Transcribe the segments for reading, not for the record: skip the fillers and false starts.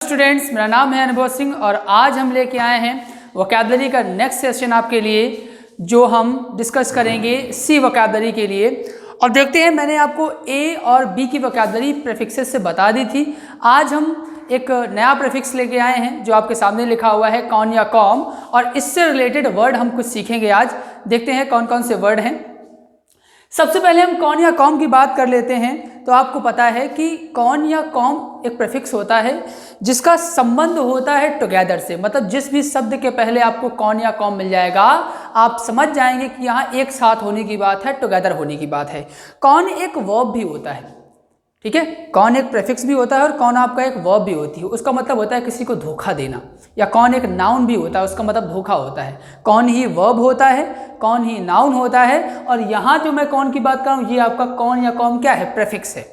Students, मेरा नाम है अनुभव सिंह और आज हम लेके आए हैं वोकैबुलरी का नेक्स्ट सेशन आपके लिए, जो हम डिस्कस करेंगे सी वोकैबुलरी के लिए। और देखते हैं, मैंने आपको ए और बी की वोकैबुलरी प्रीफिक्सेस से बता दी थी। आज हम एक नया प्रीफिक्स लेके आए हैं जो आपके सामने लिखा हुआ है कौन या कॉम, और इससे रिलेटेड वर्ड हम कुछ सीखेंगे आज। देखते हैं कौन कौन से वर्ड हैं। सबसे पहले हम कौन या कॉम की बात कर लेते हैं। तो आपको पता है कि कौन या कॉम एक प्रीफिक्स होता है जिसका संबंध होता है टुगेदर से। मतलब जिस भी शब्द के पहले आपको कौन या कॉम मिल जाएगा, आप समझ जाएंगे कि यहाँ एक साथ होने की बात है, टुगेदर होने की बात है। कौन एक वर्ब भी होता है, ठीक है। कौन एक प्रीफिक्स भी होता है और कौन आपका एक वर्ब भी होती है। उसका मतलब होता है किसी को धोखा देना। या कौन एक नाउन भी होता है, उसका मतलब धोखा होता है। कौन ही वर्ब होता है, कौन ही नाउन होता है। और यहाँ जो मैं कौन की बात कर रहा हूँ, ये आपका कौन या कॉम क्या है, प्रीफिक्स है।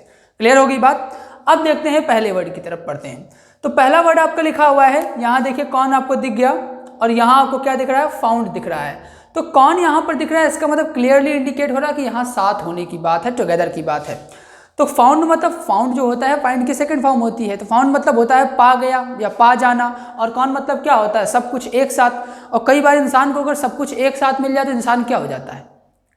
क्लियर होगी बात। अब देखते हैं पहले वर्ड की तरफ पढ़ते हैं। तो पहला वर्ड आपका लिखा हुआ है, यहाँ देखिए कौन आपको दिख गया और यहाँ आपको क्या दिख रहा है, फाउंड दिख रहा है। तो कौन यहाँ पर दिख रहा है, इसका मतलब क्लियरली इंडिकेट हो रहा है कि यहाँ साथ होने की बात है, टुगेदर की बात है। तो फाउंड मतलब, फाउंड जो होता है फाइंड की सेकंड फॉर्म होती है। तो फाउंड मतलब होता है पा गया या पा जाना। और कौन मतलब क्या होता है, सब कुछ एक साथ। और कई बार इंसान को अगर सब कुछ एक साथ मिल जाए तो इंसान क्या हो जाता है,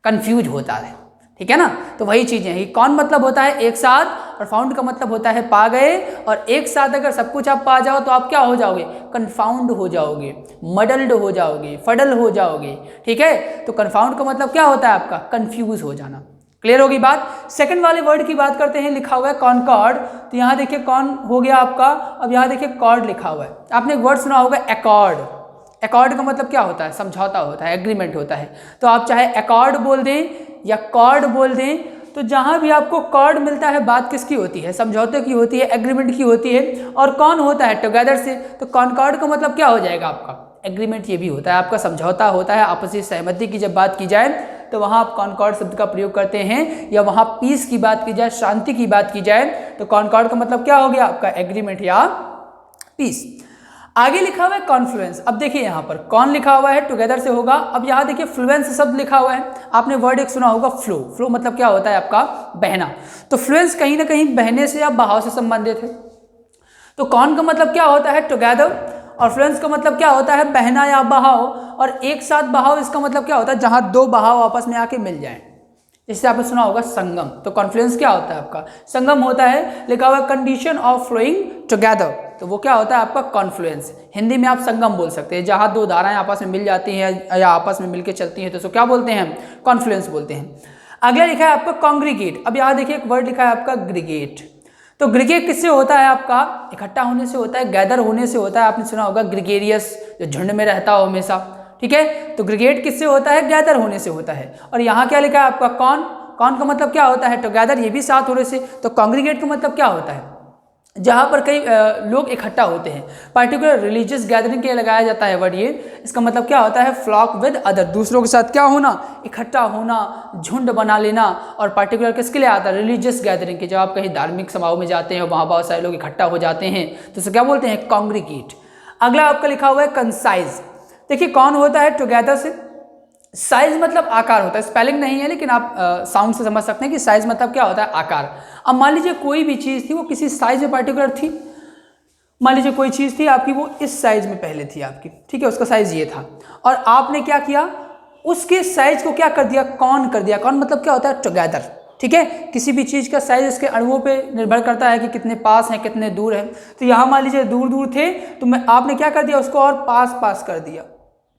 कंफ्यूज होता है, ठीक है ना। तो वही चीज़ें हैं। कौन मतलब होता है एक साथ और फाउंड का मतलब होता है पा गए। और एक साथ अगर सब कुछ आप पा जाओ तो आप क्या हो जाओगे, कन्फाउंड हो जाओगे, मडल्ड हो जाओगे, फडल हो जाओगे, ठीक है। तो कन्फाउंड का मतलब क्या होता है आपका, कंफ्यूज हो जाना। क्लियर होगी बात। सेकंड वाले वर्ड की बात करते हैं, लिखा हुआ है कॉनकॉर्ड। तो यहाँ देखिए कौन हो गया आपका, अब यहाँ देखिए कॉर्ड लिखा हुआ है। आपने एक वर्ड सुना होगा एकॉर्ड। एकॉर्ड का मतलब क्या होता है, समझौता होता है, एग्रीमेंट होता है। तो आप चाहे एकॉर्ड बोल दें या कॉर्ड बोल दें, तो जहाँ भी आपको कॉर्ड मिलता है बात किसकी होती है, समझौते की होती है, एग्रीमेंट की होती है। और कौन होता है, टुगेदर से। तो कॉनकॉर्ड का मतलब क्या हो जाएगा आपका, एग्रीमेंट। ये भी होता है आपका समझौता होता है, आपसी सहमति की जब बात की जाए तो वहाँ आप कॉनकॉर्ड शब्द का प्रयोग करते हैं। या वहाँ पीस की बात की जाए, शांति की बात की जाए, तो कॉनकॉर्ड का मतलब क्या हो गया आपका, एग्रीमेंट या पीस। आगे लिखा हुआ है कॉन्फ्लुएंस। अब देखिए यहाँ पर कौन लिखा हुआ है, टुगेदर से होगा। अब यहाँ देखिए फ्लुएंस शब्द लिखा हुआ है। आपने वर्ड एक सुना होगा फ्लो। फ्लो मतलब क्या होता है आपका, बहना। तो फ्लुएंस कहीं ना कहीं बहने से या बहाव से संबंधित है। तो कौन का मतलब क्या होता है, टुगेदर। और फ्लुएंस का मतलब क्या होता है, बहना या बहाव। और एक साथ बहाव, इसका मतलब क्या होता है, जहां दो बहाव आपस में आके मिल जाएं। जिससे आपने सुना होगा संगम। तो कॉन्फ्लुएंस क्या होता है आपका, संगम होता है। लिखा हुआ कंडीशन ऑफ फ्लोइंग टुगेदर, तो वो क्या होता है आपका, कॉन्फ्लुएंस। हिंदी में आप संगम बोल सकते हैं, जहां दो धाराएं आपस में मिल जाती हैं या आपस में मिलकर चलती हैं, तो उसको क्या बोलते हैं, कॉन्फ्लुएंस बोलते हैं। अगला लिखा है आपका कॉन्ग्रीगेट। अब यहाँ देखिए एक वर्ड लिखा है आपका ग्रीगेट। तो ग्रीगेट किससे होता है आपका, इकट्ठा होने से होता है, गैदर होने से होता है। आपने सुना होगा ग्रीगेरियस, जो झुंड में रहता हो हमेशा, ठीक है। तो ग्रीगेट किससे होता है, गैदर होने से होता है। और यहाँ क्या लिखा है आपका कौन। कौन का मतलब क्या होता है, टुगेदर, ये भी साथ होने से। तो कॉन्ग्रीगेट का मतलब क्या होता है, जहाँ पर कई लोग इकट्ठा होते हैं। पर्टिकुलर रिलीजियस गैदरिंग के लिए लगाया जाता है वर्ड ये। इसका मतलब क्या होता है, फ्लॉक विद अदर, दूसरों के साथ क्या होना, इकट्ठा होना, झुंड बना लेना। और पर्टिकुलर किसके लिए आता है, रिलीजियस गैदरिंग के। जब आप कहीं धार्मिक समारोह में जाते हैं, वहाँ बहुत सारे लोग इकट्ठा हो जाते हैं, तो उसे क्या बोलते हैं, कॉन्ग्रीगेट। अगला आपका लिखा हुआ है कंसाइज। देखिए कौन होता है, टुगेदर से। साइज मतलब आकार होता है, स्पेलिंग नहीं है, लेकिन आप साउंड से समझ सकते हैं कि साइज मतलब क्या होता है, आकार। अब मान लीजिए कोई भी चीज़ थी, वो किसी साइज में पर्टिकुलर थी। मान लीजिए कोई चीज़ थी आपकी, वो इस साइज में पहले थी आपकी, ठीक है, उसका साइज ये था। और आपने क्या किया, उसके साइज को क्या कर दिया, कौन कर दिया। कौन मतलब क्या होता है, टुगेदर, ठीक है। किसी भी चीज़ का साइज इसके अणुओं पे निर्भर करता है कि कितने पास हैं, कितने दूर हैं। तो यहाँ मान लीजिए दूर दूर थे, तो आपने क्या कर दिया, उसको और पास पास कर दिया,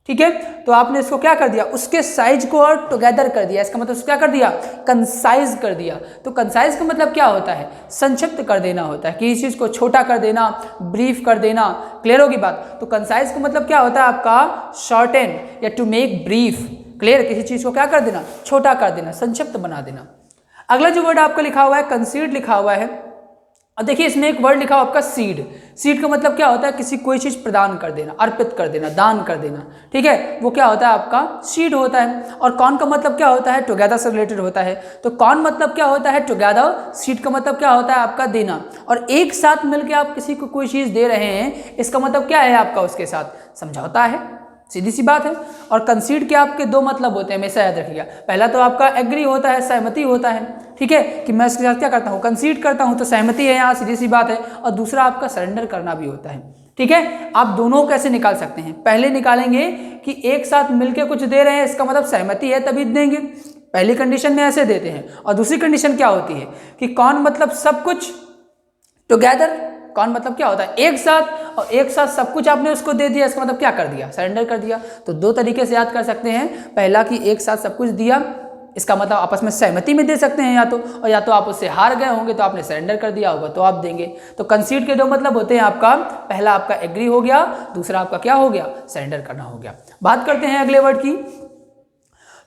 ठीक है। तो आपने इसको क्या कर दिया, उसके साइज को और टुगेदर कर दिया। इसका मतलब क्या कर दिया, कंसाइज कर दिया। तो कंसाइज का मतलब क्या होता है, संक्षिप्त कर देना होता है, किसी चीज़ को छोटा कर देना, ब्रीफ कर देना। क्लियर होगी बात। तो कंसाइज का मतलब क्या होता है आपका, शॉर्टन या टू मेक ब्रीफ। क्लियर, किसी चीज़ को क्या कर देना, छोटा कर देना, संक्षिप्त बना देना। अगला जो वर्ड आपका लिखा हुआ है कंसीड लिखा हुआ है। अब देखिए इसमें एक वर्ड लिखा हुआ आपका सीड। सीड का मतलब क्या होता है, किसी कोई चीज़ प्रदान कर देना, अर्पित कर देना, दान कर देना, ठीक है। वो क्या होता है आपका, सीड होता है। और कौन का मतलब क्या होता है, टुगेदर से रिलेटेड होता है। तो कौन मतलब क्या होता है, टुगेदर। सीड का मतलब क्या होता है आपका, देना। और एक साथ मिलकर आप किसी को कोई चीज़ दे रहे हैं, इसका मतलब क्या है आपका, उसके साथ समझौता है, सीधी सी बात है। और कंसीड के आपके दो मतलब होते हैं, हमेशा याद रखिएगा। पहला तो आपका एग्री होता है, सहमति होता है, ठीक है, कि मैं इसके साथ क्या करता हूँ, कंसीड करता हूँ, तो सहमति है यहाँ, सीधी सी बात है। और दूसरा आपका सरेंडर करना भी होता है, ठीक है। आप दोनों कैसे निकाल सकते हैं, पहले निकालेंगे कि एक साथ मिलके कुछ दे रहे हैं, इसका मतलब सहमति है तभी देंगे, पहली कंडीशन में ऐसे देते हैं। और दूसरी कंडीशन क्या होती है कि कौन मतलब सब कुछ टुगेदर, कौन मतलब क्या होता है एक साथ, और एक साथ सब कुछ आपने उसको दे दिया, इसका मतलब क्या कर दिया, सरेंडर कर दिया। तो दो तरीके से याद कर सकते हैं, पहला कि एक साथ सब कुछ दिया, इसका मतलब आपस में सहमति में दे सकते हैं या तो, और या तो आप उससे हार गए होंगे तो आपने सरेंडर कर दिया होगा तो आप देंगे। तो कंसीड के दो मतलब होते हैं आपका, पहला आपका एग्री हो गया, दूसरा आपका क्या हो गया, सरेंडर करना हो गया। बात करते हैं अगले वर्ड की।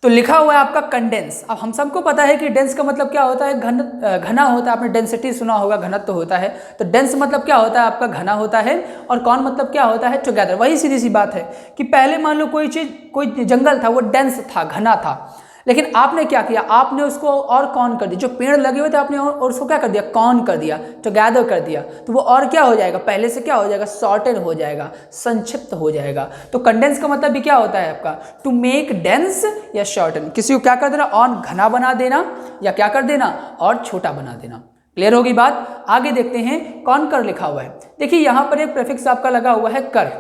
तो लिखा हुआ है आपका कंडेंस। अब हम सबको पता है कि डेंस का मतलब क्या होता है, घना होता है, आपने डेंसिटी सुना होगा, घनत्व तो होता है। तो डेंस मतलब क्या होता है आपका, घना होता है। और कौन मतलब क्या होता है, टुगेदर। वही सीधी सी बात है कि पहले मान लो कोई चीज, कोई जंगल था, वो डेंस था, घना था, लेकिन आपने क्या किया, आपने उसको और कौन कर दिया, जो पेड़ लगे हुए थे आपने और उसको क्या कर दिया, कौन कर दिया, टुगेदर कर दिया। तो वो और क्या हो जाएगा, पहले से क्या हो जाएगा, शॉर्टेन हो जाएगा, संक्षिप्त हो जाएगा। तो कंडेंस का मतलब भी क्या होता है आपका, टू मेक डेंस या शॉर्टन, किसी को क्या कर देना, और घना बना देना, या क्या कर देना, और छोटा बना देना। क्लियर होगी बात। आगे देखते हैं, कौन कर लिखा हुआ है। देखिए यहाँ पर एक प्रीफिक्स आपका लगा हुआ है कर।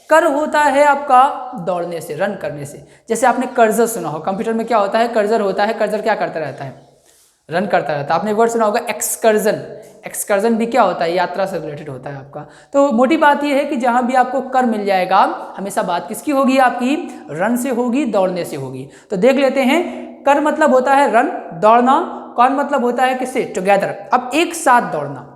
कर होता है आपका दौड़ने से, रन करने से। जैसे आपने कर्जर सुना हो, कंप्यूटर में क्या होता है, कर्जर होता है, कर्जर क्या करता रहता है, रन करता रहता है। आपने वर्ड सुना होगा एक्सकर्जन, एक्सकर्जन भी क्या होता है, यात्रा से रिलेटेड होता है आपका। तो मोटी बात यह है कि जहां भी आपको कर मिल जाएगा, हमेशा बात किसकी होगी, आपकी रन से होगी, दौड़ने से होगी। तो देख लेते हैं, कर मतलब होता है रन, दौड़ना। कौन मतलब होता है किससे, टुगेदर। अब एक साथ दौड़ना।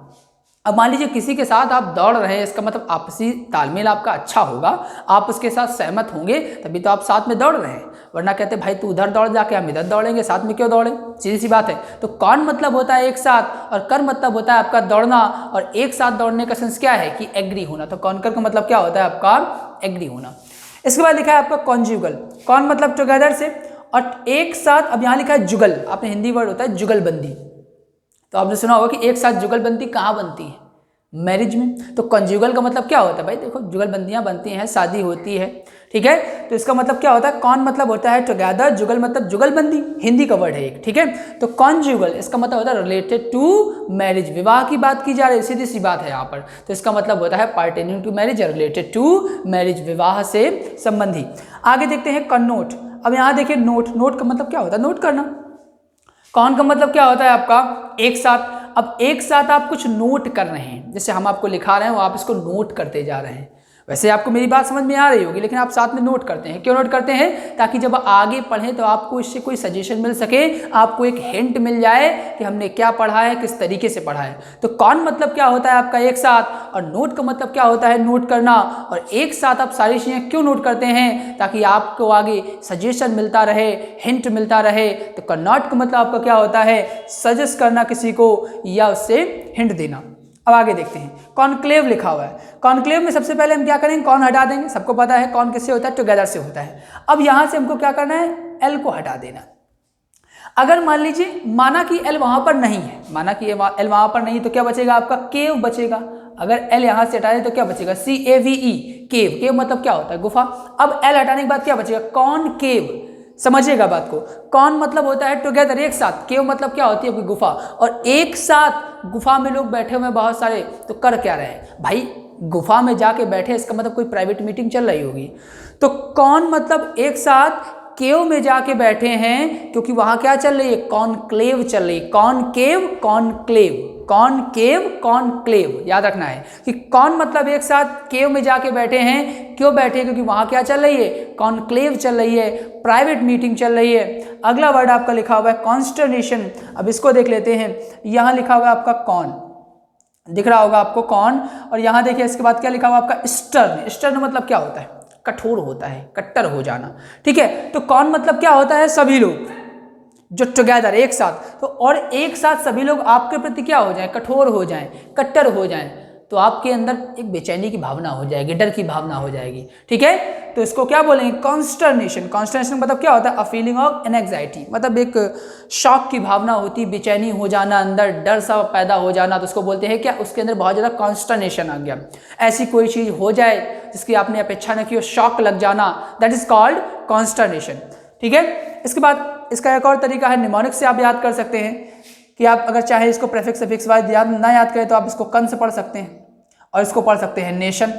अब मान लीजिए किसी के साथ आप दौड़ रहे हैं, इसका मतलब आपसी तालमेल आपका अच्छा होगा, आप उसके साथ सहमत होंगे तभी तो आप साथ में दौड़ रहे हैं, वरना कहते भाई तू उधर दौड़ जाके हम इधर दौड़ेंगे, साथ में क्यों दौड़े, सीधी सी बात है। तो कौन मतलब होता है एक साथ, और कर मतलब होता है आपका दौड़ना। और एक साथ दौड़ने का सेंस क्या है कि एग्री होना। तो कौन कर का मतलब क्या होता है आपका, एग्री होना। इसके बाद लिखा है आपका कॉन्जुगल। कौन मतलब टुगेदर से, और एक साथ। अब यहाँ लिखा है जुगल, आपने हिंदी वर्ड होता है जुगलबंदी। तो आपने सुना होगा कि एक साथ जुगलबंदी कहाँ बनती है, मैरिज में। तो कंजुगल का मतलब क्या होता है भाई, देखो जुगलबंदियां बनती हैं, शादी होती है, ठीक है। तो इसका मतलब क्या होता है, कौन मतलब होता है टुगेदर, जुगल मतलब जुगलबंदी, हिंदी का वर्ड है एक, ठीक है। तो कॉन्जुगल इसका मतलब होता है रिलेटेड टू मैरिज, विवाह की बात की जा रही है, सीधी सी बात है यहाँ पर। तो इसका मतलब होता है पार्टेनिंग टू मैरिज या रिलेटेड टू मैरिज, विवाह से संबंधी। आगे देखते हैं कन्नोट। अब यहाँ देखिए नोट, नोट का मतलब क्या होता है, नोट करना। कौन का मतलब क्या होता है आपका, एक साथ। अब एक साथ आप कुछ नोट कर रहे हैं, जैसे हम आपको लिखा रहे हैं वो आप इसको नोट करते जा रहे हैं। वैसे आपको मेरी बात समझ में आ रही होगी, लेकिन आप साथ में नोट करते हैं। क्यों नोट करते हैं, ताकि जब आगे पढ़ें तो आपको इससे कोई सजेशन मिल सके, आपको एक हिंट मिल जाए कि हमने क्या पढ़ा है, किस तरीके से पढ़ा है। तो कौन मतलब क्या होता है आपका एक साथ, और नोट का मतलब क्या होता है नोट करना। और एक साथ आप सारी चीज़ें क्यों नोट करते हैं, ताकि आपको आगे सजेशन मिलता रहे, हिंट मिलता रहे। तो कन्नॉट का मतलब आपका क्या होता है, सजेस्ट करना किसी को या उससे हिंट देना। अब आगे देखते हैं, कॉन्क्लेव लिखा हुआ है। कॉन्क्लेव में सबसे पहले हम क्या करेंगे, कौन हटा देंगे, सबको पता है कौन किससे होता है, टुगेदर से होता है। अब यहां से हमको क्या करना है, एल को हटा देना। अगर मान लीजिए माना कि एल वहां पर नहीं है, माना कि एल वहां पर नहीं, तो क्या बचेगा आपका, केव बचेगा। अगर एल यहां से हटा दे तो क्या बचेगा, CAVE, केव। केव मतलब क्या होता है, गुफा। अब एल हटाने के बाद क्या बचेगा, कॉनकेव। समझिएगा बात को, कौन मतलब होता है टुगेदर, एक साथ। केव मतलब क्या होती है आपकी गुफा, और एक साथ गुफा में लोग बैठे हुए हैं बहुत सारे, तो कर क्या रहे हैं भाई, गुफा में जाके बैठे, इसका मतलब कोई प्राइवेट मीटिंग चल रही होगी। तो कौन मतलब एक साथ केव में जाके बैठे हैं, क्योंकि वहां क्या चल रही है, कॉनक्लेव चल रही है। कॉनकेव, कॉनक्लेव, कॉनकेव, कॉनक्लेव, याद रखना है कि कौन मतलब एक साथ केव में जाके बैठे हैं, क्यों बैठे, क्योंकि वहां क्या चल रही है, कॉनक्लेव चल रही है, प्राइवेट मीटिंग चल रही है। अगला वर्ड आपका लिखा हुआ है कॉन्स्टर्नेशन। अब इसको देख लेते हैं, यहां लिखा हुआ है आपका कौन, दिख रहा होगा आपको कौन, और यहां देखिए इसके बाद क्या लिखा हुआ आपका स्टर्न। स्टर्न मतलब क्या होता है, कठोर होता है, कट्टर हो जाना, ठीक है। तो कौन मतलब क्या होता है, सभी लोग जो टुगेदर एक साथ। तो और एक साथ सभी लोग आपके प्रति क्या हो जाएं, कठोर हो जाएं, कट्टर हो जाएं। तो आपके अंदर एक बेचैनी की भावना हो जाएगी, डर की भावना हो जाएगी, ठीक है। तो इसको क्या बोलेंगे, कॉन्स्टर्नेशन। कॉन्स्टर्नेशन मतलब क्या होता है, अ फीलिंग ऑफ एंग्जाइटी, मतलब एक शॉक की भावना होती, बेचैनी हो जाना, अंदर डर सा पैदा हो जाना, तो उसको बोलते हैं क्या, उसके अंदर बहुत ज़्यादा कॉन्स्टर्नेशन आ गया। ऐसी कोई चीज़ हो जाए जिसकी आपने अपेक्षा न की हो, शॉक लग जाना, दैट इज कॉल्ड कॉन्स्टर्नेशन, ठीक है। इसके बाद इसका एक और तरीका है, निमोनिक से आप याद कर सकते हैं कि आप अगर चाहे इसको प्रेफिक्स सफिक्स वाइज याद ना याद करें तो आप इसको कंस पढ़ सकते हैं और इसको पढ़ सकते हैं नेशन,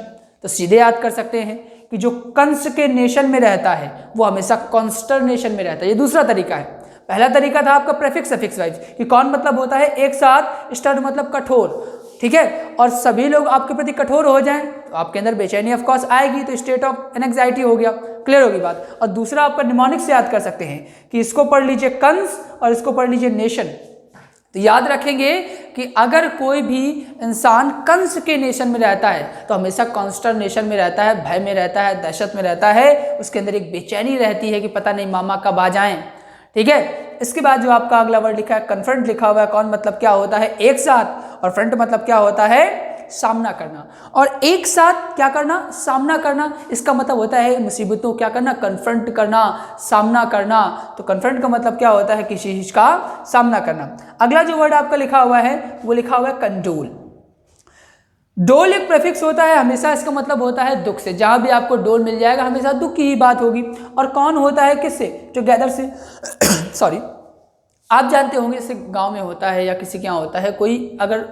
तो सीधे याद कर सकते हैं कि जो कंस के नेशन में रहता है वो हमेशा कॉन्स्टर्नेशन में रहता है। ये दूसरा तरीका है। पहला तरीका था आपका प्रेफिक्स सफिक्स वाइज कि कौन मतलब होता है एक साथ, स्टड मतलब कठोर, ठीक है, और सभी लोग आपके प्रति कठोर हो जाएं तो आपके अंदर बेचैनी ऑफ कोर्स आएगी, तो स्टेट ऑफ एंग्जाइटी हो गया, क्लियर होगी बात। और दूसरा आपका निमोनिक से याद कर सकते हैं कि इसको पढ़ लीजिए कंस और इसको पढ़ लीजिए नेशन। तो याद रखेंगे कि अगर कोई भी इंसान कंस के नेशन में रहता है तो हमेशा कॉन्स्टर्नेशन में रहता है, भय में रहता है, दहशत में रहता है, उसके अंदर एक बेचैनी रहती है कि पता नहीं मामा कब आ जाएं, ठीक है। इसके बाद जो आपका अगला वर्ड लिखा है कन्फ्रंट लिखा हुआ है, कौन मतलब क्या होता है एक साथ, और फ्रंट मतलब क्या होता है सामना करना, और एक साथ क्या करना, सामना करना, इसका मतलब होता है मुसीबतों क्या करना, कन्फ्रंट करना, सामना करना। तो कन्फ्रंट का मतलब क्या होता है किसी चीज का सामना करना। अगला जो वर्ड आपका लिखा हुआ है वो लिखा हुआ है कंडोल। डोल एक प्रेफिक्स होता है, हमेशा इसका मतलब होता है दुख से, जहां भी आपको डोल मिल जाएगा हमेशा दुख की ही बात होगी। और कौन होता है किससे, टुगेदर से सॉरी, आप जानते होंगे जैसे गांव में होता है या किसी के यहाँ होता है, कोई अगर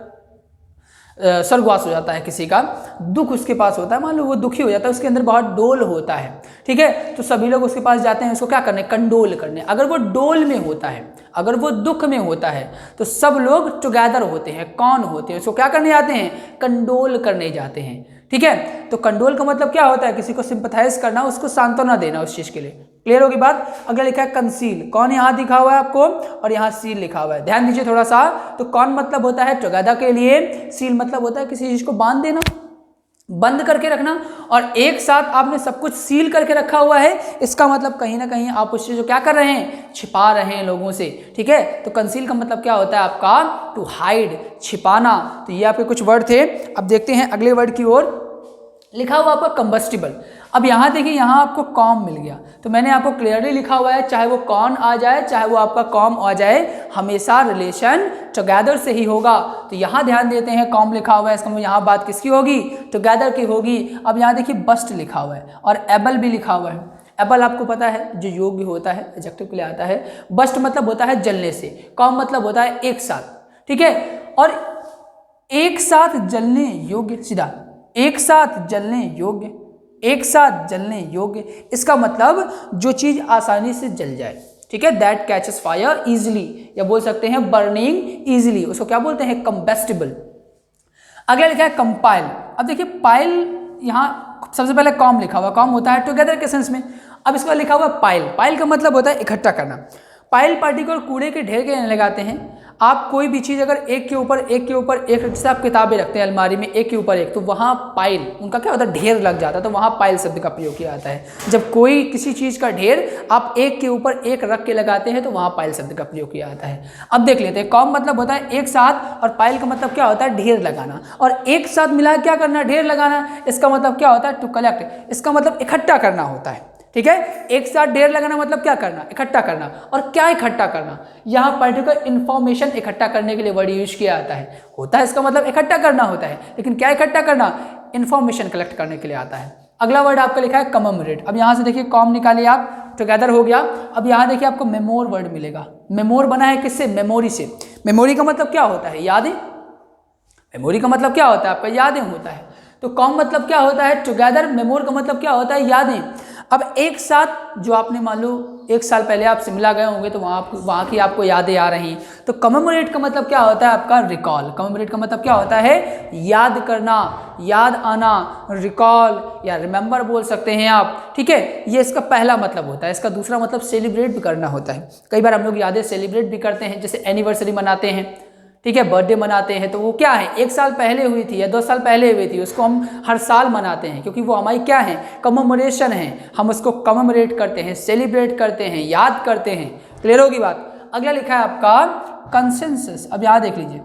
स्वर्गवास हो जाता है, किसी का दुख उसके पास होता है, मान लो वो दुखी हो जाता है, उसके अंदर बहुत डोल होता है, ठीक है, तो सभी लोग उसके पास जाते हैं उसको क्या करने, कंडोल करने। अगर वो डोल में होता है, अगर वो दुख में होता है तो सब लोग टुगेदर होते हैं, कौन होते हैं, उसको क्या करने जाते हैं, कंडोल करने जाते हैं, ठीक है। तो कंडोल का मतलब क्या होता है, किसी को सिंपथाइज करना, उसको सांत्वना देना उस चीज के लिए, क्लियर होगी बात। अगला लिखा है कंसील, कौन यहाँ दिखा हुआ है आपको और यहाँ सील लिखा हुआ है, ध्यान दीजिए थोड़ा सा। तो कौन मतलब होता है टुगेदर के लिए, सील मतलब होता है किसी चीज को बांध देना, बंद करके रखना, और एक साथ आपने सब कुछ सील करके रखा हुआ है, इसका मतलब कहीं ना कहीं आप उस चीज को क्या कर रहे हैं, छिपा रहे हैं लोगों से, ठीक है। तो कंसील का मतलब क्या होता है आपका टू हाइड, छिपाना। तो ये आपके कुछ वर्ड थे। अब देखते हैं अगले वर्ड की ओर, लिखा हुआ आपका कंबस्टिबल। अब यहाँ देखिए, यहाँ आपको कॉम मिल गया, तो मैंने आपको क्लियरली लिखा हुआ है, चाहे वो कौन आ जाए चाहे वो आपका कॉम आ जाए, हमेशा रिलेशन टुगेदर से ही होगा। तो यहाँ ध्यान देते हैं, कॉम लिखा हुआ है, इसका मतलब यहाँ बात किसकी होगी, टुगेदर की होगी। अब यहाँ देखिए बस्ट लिखा हुआ है और एबल भी लिखा हुआ है। एबल आपको पता है जो योग्य होता है, एडजेक्टिव के लिए आता है। बस्ट मतलब होता है जलने से, कॉम मतलब होता है एक साथ, ठीक है। और एक साथ जलने योग्य, सीधा एक साथ जलने योग्य, एक साथ जलने योग्य, इसका मतलब जो चीज आसानी से जल जाए, ठीक है, दैट कैचेस फायर इजिली, या बोल सकते हैं बर्निंग इजिली, उसको क्या बोलते हैं, कंबस्टिबल। अगला लिखा है कंपाइल। अब देखिए पाइल, यहाँ सबसे पहले कॉम लिखा हुआ, कॉम होता है टुगेदर के सेंस में। अब इसका लिखा हुआ पाइल, पाइल का मतलब होता है इकट्ठा करना। पाइल पार्टिकल कूड़े के ढेर के लगाते हैं। आप कोई भी चीज़ अगर एक के ऊपर एक के ऊपर एक, जैसे आप किताबें रखते हैं अलमारी में एक के ऊपर एक, तो वहाँ पाइल, उनका क्या होता है, ढेर लग जाता है, तो वहाँ पाइल शब्द का प्रयोग किया जाता है। जब कोई किसी चीज़ का ढेर आप एक के ऊपर एक रख के लगाते हैं तो वहाँ पाइल शब्द का प्रयोग किया जाता है। अब देख लेते हैं, कॉम मतलब होता है एक साथ, और पाइल का मतलब क्या होता है, ढेर लगाना। और एक साथ मिला क्या करना, ढेर लगाना, इसका मतलब क्या होता है, टू कलेक्ट, इसका मतलब इकट्ठा करना होता है, ठीक है। एक साथ ढेर लगाना मतलब क्या करना, इकट्ठा करना। और क्या इकट्ठा करना, यहाँ पर्टिकुलर इंफॉर्मेशन इकट्ठा करने के लिए वर्ड यूज किया जाता है, होता है इसका मतलब इकट्ठा करना होता है, लेकिन क्या इकट्ठा करना, इंफॉर्मेशन कलेक्ट करने के लिए आता है। अगला वर्ड आपका लिखा है कमेमोरेट। अब यहाँ से देखिए कॉम निकालिए आप, टुगेदर हो गया। अब यहाँ देखिए आपको मेमोर वर्ड मिलेगा। मेमोर बना है किससे, मेमोरी से। मेमोरी का मतलब क्या होता है, यादें। मेमोरी का मतलब क्या होता है आपका, यादें होता है। तो कॉम मतलब क्या होता है, टुगेदर। मेमोर का मतलब क्या होता है, यादें। अब एक साथ जो आपने मान लो एक साल पहले आप शिमला गए होंगे तो वहाँ की आपको यादें आ रही। तो कमेमोरेट का मतलब क्या होता है आपका, रिकॉल। कमेमोरेट का मतलब क्या होता है, याद करना, याद आना, रिकॉल या रिमेंबर बोल सकते हैं आप, ठीक है। ये इसका पहला मतलब होता है। इसका दूसरा मतलब सेलिब्रेट भी करना होता है। कई बार हम लोग यादें सेलिब्रेट भी करते हैं, जैसे एनिवर्सरी मनाते हैं, ठीक है, बर्थडे मनाते हैं, तो वो क्या है, एक साल पहले हुई थी या 2 साल पहले हुई थी, उसको हम हर साल मनाते हैं क्योंकि वो हमारी क्या है, कमेमोरेशन है। हम उसको कमेमोरेट करते हैं, सेलिब्रेट करते हैं, याद करते हैं। क्लियर होगी बात। अगला लिखा है आपका कंसेंसस। अब यहाँ देख लीजिए,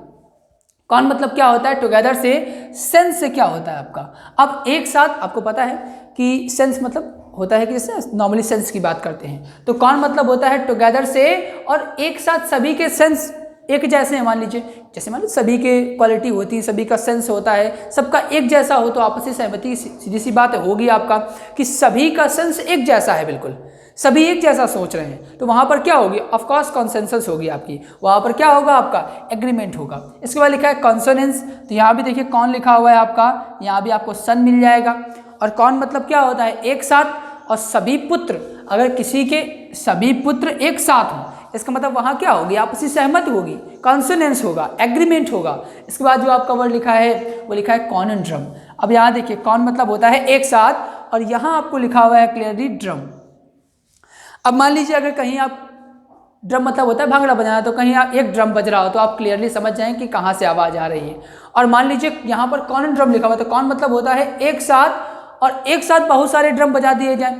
कॉन मतलब क्या होता है टुगेदर से, सेंस से क्या होता है आपका। अब एक साथ आपको पता है कि सेंस मतलब होता है कि नॉर्मली सेंस की बात करते हैं, तो कॉन मतलब होता है टुगेदर से और एक साथ सभी के सेंस एक जैसे हैं। मान लीजिए जैसे मान लीजिए सभी के क्वालिटी होती है, सभी का सेंस होता है, सबका एक जैसा हो तो आपसी सहमति, सीधी सी बात होगी आपका कि सभी का सेंस एक जैसा है, बिल्कुल सभी एक जैसा सोच रहे हैं, तो वहाँ पर क्या होगी, ऑफकोर्स कॉन्सेंसस होगी आपकी, वहाँ पर क्या होगा आपका एग्रीमेंट होगा। इसके बाद लिखा है कॉन्सोनेंस, तो यहाँ भी देखिए कौन लिखा हुआ है आपका, यहाँ भी आपको सन मिल जाएगा। और कौन मतलब क्या होता है एक साथ, और सभी पुत्र, अगर किसी के सभी पुत्र एक साथ हों इसका मतलब वहाँ क्या होगी, आपसी सहमति होगी, कॉन्सोनेंस होगा, एग्रीमेंट होगा। इसके बाद जो आपका वर्ड लिखा है वो लिखा है कॉनड्रम। अब यहाँ देखिए कौन मतलब होता है एक साथ, और यहाँ आपको लिखा हुआ है क्लियरली ड्रम। अब मान लीजिए अगर कहीं आप, ड्रम मतलब होता है भांगड़ा बजाना, तो कहीं आप एक ड्रम बज रहा हो तो आप क्लियरली समझ जाएं कि कहाँ से आवाज़ आ रही है। और मान लीजिए यहाँ पर कॉन ड्रम लिखा हुआ है, तो कौन मतलब होता है एक साथ, और एक साथ बहुत सारे ड्रम बजा दिए जाएं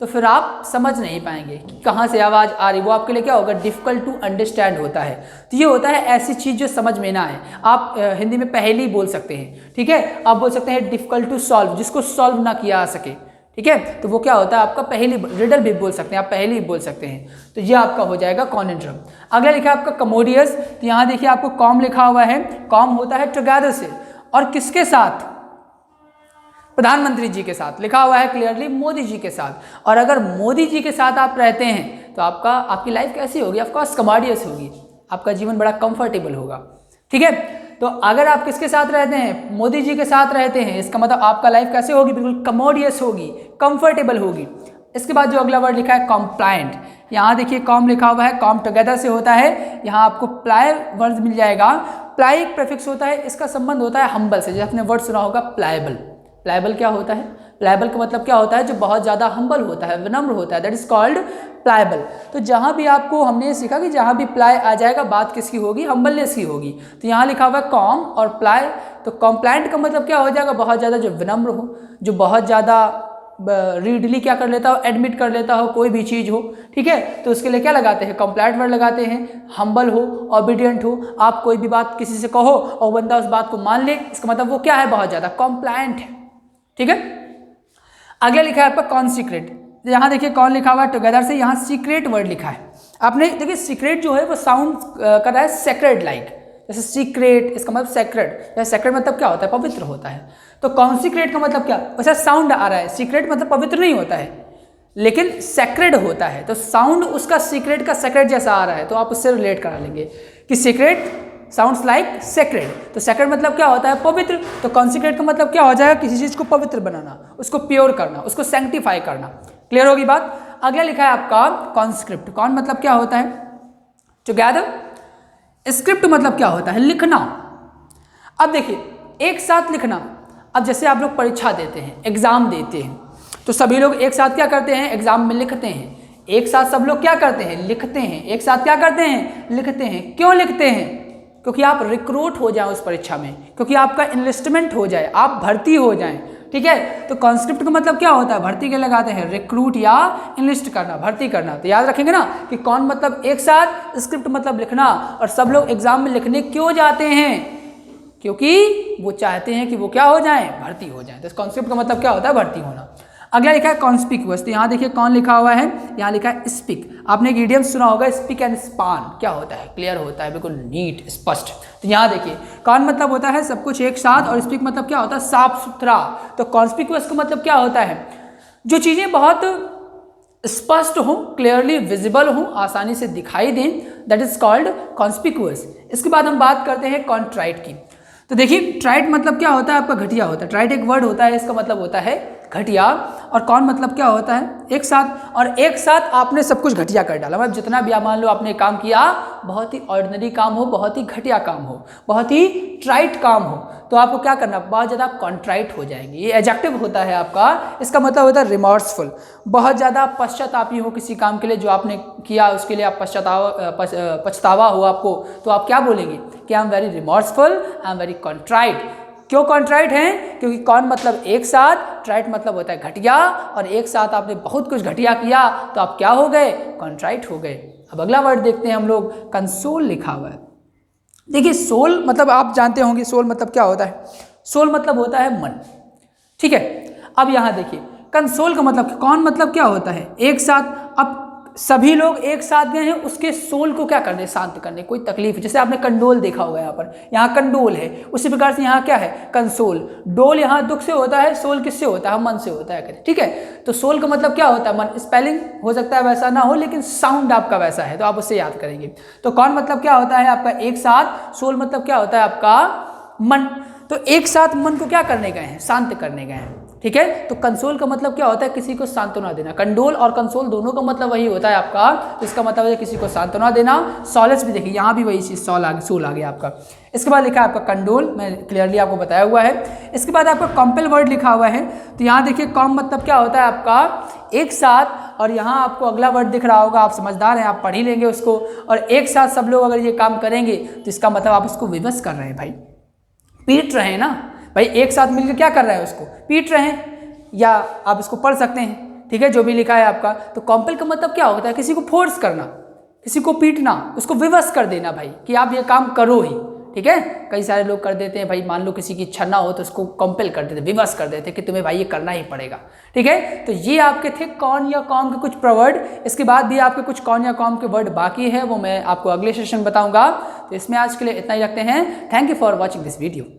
तो फिर आप समझ नहीं पाएंगे कि कहाँ से आवाज़ आ रही, वो आपके लिए क्या होगा, डिफ़िकल्ट टू अंडरस्टैंड होता है। तो ये होता है ऐसी चीज़ जो समझ में ना आए। आप हिंदी में पहेली बोल सकते हैं, ठीक है, आप बोल सकते हैं डिफ़िकल्ट टू सॉल्व, जिसको सॉल्व ना किया आ सके, ठीक है, तो वो क्या होता है आपका पहेली, रिडल भी बोल सकते हैं आप, पहेली भी बोल सकते हैं। तो ये आपका हो जाएगा कॉनड्रम। अगला लिखा है आपका कमोडियस, तो यहाँ देखिए आपको कॉम लिखा हुआ है, कॉम होता है टुगेदर से, और किसके साथ, प्रधानमंत्री जी के साथ, लिखा हुआ है क्लियरली मोदी जी के साथ। और अगर मोदी जी के साथ आप रहते हैं तो आपकी लाइफ कैसी होगी, ऑफकोर्स कमोडियस होगी, आपका जीवन बड़ा कंफर्टेबल होगा, ठीक है। तो अगर आप किसके साथ रहते हैं, मोदी जी के साथ रहते हैं, इसका मतलब आपका लाइफ कैसे होगी, बिल्कुल कमोडियस होगी, कंफर्टेबल होगी। इसके बाद जो अगला वर्ड लिखा है कॉम्प्लायंट, यहाँ देखिए कॉम लिखा हुआ है, कॉम टुगेदर से होता है, यहाँ आपको प्लाई वर्ड मिल जाएगा। प्लाई एक प्रीफिक्स होता है, इसका संबंध होता है हम्बल से, जैसे आपने वर्ड सुना होगा प्लायबल। प्लायबल क्या होता है, प्लायबल का मतलब क्या होता है, जो बहुत ज़्यादा हम्बल होता है, विनम्र होता है, दैट इज कॉल्ड प्लायबल। तो जहाँ भी आपको हमने सीखा कि जहाँ भी प्लाय आ जाएगा बात किसकी होगी, हम्बलनेस की होगी। तो यहाँ लिखा हुआ है कॉम और प्लाय, तो कॉम्प्लायंट का मतलब क्या हो जाएगा, बहुत ज़्यादा जो विनम्र हो, जो बहुत ज़्यादा रीडली क्या कर लेता हो, एडमिट कर लेता हो कोई भी चीज़ हो, ठीक है, तो उसके लिए क्या लगाते हैं, कॉम्प्लायंट वर्ड लगाते हैं। हम्बल हो, ओबीडियंट हो, आप कोई भी बात किसी से कहो और बंदा उस बात को मान ले, इसका मतलब वो क्या है, बहुत ज़्यादा कॉम्प्लायंट है, ठीक है। अगला लिखा है आपका कॉन्सिक्रेट, यहाँ देखिए कौन लिखा हुआ है टुगेदर से, यहाँ सीक्रेट वर्ड लिखा है आपने, देखिए सीक्रेट जो है वो साउंड कर रहा है सेक्रेड लाइक, जैसे सीक्रेट इसका मतलब सेक्रेड, जैसे सेक्रेड मतलब क्या होता है, पवित्र होता है, तो कॉन्सिक्रेट का मतलब क्या, वैसा साउंड आ रहा है, सीक्रेट मतलब पवित्र नहीं होता है लेकिन सेक्रेड होता है, तो साउंड उसका सीक्रेट का सेक्रेड जैसा आ रहा है, तो आप उससे रिलेट करा लेंगे कि सीक्रेट साउंड्स लाइक सेक्रेड, तो सेक्रेड मतलब क्या होता है, पवित्र, तो कॉन्सिक्रेट का मतलब क्या हो जाएगा, किसी चीज़ को पवित्र बनाना, उसको प्योर करना, उसको सैंक्टिफाई करना। क्लियर होगी बात। अगला लिखा है आपका कॉन्स्क्रिप्ट, कौन मतलब क्या होता है, टुगेदर, स्क्रिप्ट मतलब क्या होता है, लिखना। अब देखिए एक साथ लिखना, अब जैसे आप लोग परीक्षा देते हैं, एग्जाम देते हैं, तो सभी लोग एक साथ क्या करते हैं, एग्जाम में लिखते हैं, एक साथ सब लोग क्या करते हैं, लिखते हैं, एक साथ क्या करते हैं, लिखते हैं। क्यों लिखते हैं, क्योंकि आप रिक्रूट हो जाए उस परीक्षा में, क्योंकि आपका इन्वेस्टमेंट हो जाए, आप भर्ती हो जाएं, ठीक है। तो कॉन्स्क्रिप्ट का मतलब क्या होता है, भर्ती के लगाते हैं, रिक्रूट या इन्वेस्ट करना, भर्ती करना। तो याद रखेंगे ना कि कौन मतलब एक साथ, स्क्रिप्ट मतलब लिखना, और सब लोग एग्जाम में लिखने क्यों जाते हैं, क्योंकि वो चाहते हैं कि वो क्या हो जाएं, भर्ती हो जाएं। तो कॉन्स्क्रिप्ट का मतलब क्या होता है, भर्ती होना। अगला लिखा है कॉन्स्पिक्यूअस, तो यहाँ देखिए कौन लिखा हुआ है, यहाँ लिखा है स्पीक, आपने एक इडियम सुना होगा, स्पीक एंड स्पान, क्या होता है, क्लियर होता है, बिल्कुल नीट स्पष्ट। तो यहाँ देखिए कौन मतलब होता है सब कुछ एक साथ, और स्पीक मतलब क्या होता है, साफ सुथरा। तो कॉन्स्पिक्यूअस का मतलब क्या होता है, जो चीज़ें बहुत स्पष्ट हो, क्लियरली विजिबल हो, आसानी से दिखाई दें, दैट इज कॉल्ड कॉन्स्पिक्यूअस। इसके बाद हम बात करते हैं कॉन्ट्राइट की। तो देखिए ट्राइट मतलब क्या होता है आपका, घटिया होता है, ट्राइट एक वर्ड होता है, इसका मतलब होता है घटिया। और कौन मतलब क्या होता है, एक साथ, और एक साथ आपने सब कुछ घटिया कर डाला, मतलब जितना भी आप मान लो आपने काम किया, बहुत ही ऑर्डिनरी काम हो, बहुत ही घटिया काम हो, बहुत ही ट्राइट काम हो, तो आपको क्या करना, बहुत ज़्यादा कॉन्ट्राइट हो जाएंगे। ये एडजेक्टिव होता है आपका, इसका मतलब होता है रिमॉर्सफुल, बहुत ज़्यादा पश्चातापी हो किसी काम के लिए जो आपने किया, उसके लिए आप पछतावा हो आपको, तो आप क्या बोलेंगे कि I am very remorseful, I am very contrite. क्यों कॉन्ट्राइट हैं, क्योंकि कौन मतलब एक साथ, ट्राइट मतलब होता है घटिया, और एक साथ आपने बहुत कुछ घटिया किया तो आप क्या हो गए, कॉन्ट्राइट हो गए। अब अगला वर्ड देखते हैं हम लोग, कंसोल लिखा हुआ है, देखिए सोल मतलब आप जानते होंगे सोल मतलब क्या होता है, सोल मतलब होता है मन, ठीक है। अब यहाँ देखिए कंसोल का मतलब, कौन मतलब क्या होता है, एक साथ। अब सभी लोग एक साथ गए हैं उसके सोल को क्या करने, शांत करने, कोई तकलीफ, जैसे आपने कंडोल देखा होगा, यहाँ पर यहाँ कंडोल है, उसी प्रकार से यहाँ क्या है, कंसोल। डोल यहाँ दुख से होता है, सोल किससे होता है, मन से होता है, ठीक है। तो सोल का मतलब क्या होता है, मन। स्पेलिंग हो सकता है वैसा ना हो लेकिन साउंड आपका वैसा है, तो आप उससे याद करेंगे। तो कौन मतलब क्या होता है आपका एक साथ, सोल मतलब क्या होता है आपका मन। तो एक साथ मन को क्या करने गए हैं, शांत करने गए हैं, ठीक है। तो कंसोल का मतलब क्या होता है, किसी को सांत्वना देना। कंडोल और कंसोल दोनों का मतलब वही होता है आपका, तो इसका मतलब है किसी को सांत्वना देना। सॉलेस भी देखिए यहाँ भी वही चीज, सोल आ गया आपका। इसके बाद लिखा है आपका कंडोल, मैं क्लियरली आपको बताया हुआ है। इसके बाद आपका कॉम्पेल वर्ड लिखा हुआ है, तो यहाँ देखिए कॉम मतलब क्या होता है आपका एक साथ, और यहाँ आपको अगला वर्ड दिख रहा होगा, आप समझदार हैं, आप पढ़ ही लेंगे उसको। और एक साथ सब लोग अगर ये काम करेंगे तो इसका मतलब आप उसको विवश कर रहे हैं भाई, पीट रहे हैं ना भाई, एक साथ मिलकर क्या कर रहे हैं, उसको पीट रहे हैं, या आप इसको पढ़ सकते हैं, ठीक है, जो भी लिखा है आपका। तो कॉम्पेल का मतलब क्या होता है, किसी को फोर्स करना, किसी को पीटना, उसको विवश कर देना भाई, कि आप ये काम करो ही, ठीक है। कई सारे लोग कर देते हैं भाई, मान लो किसी की इच्छा ना हो तो उसको कंपेल कर देते, विवश कर देते कि तुम्हें भाई ये करना ही पड़ेगा, ठीक है। तो ये आपके थे कौन या कॉम के कुछ प्रवर्ड। इसके बाद भी आपके कुछ कौन या कॉम के वर्ड बाकी है, वो मैं आपको अगले सेशन बताऊंगा। तो इसमें आज के लिए इतना ही रखते हैं। Thank you for watching this video.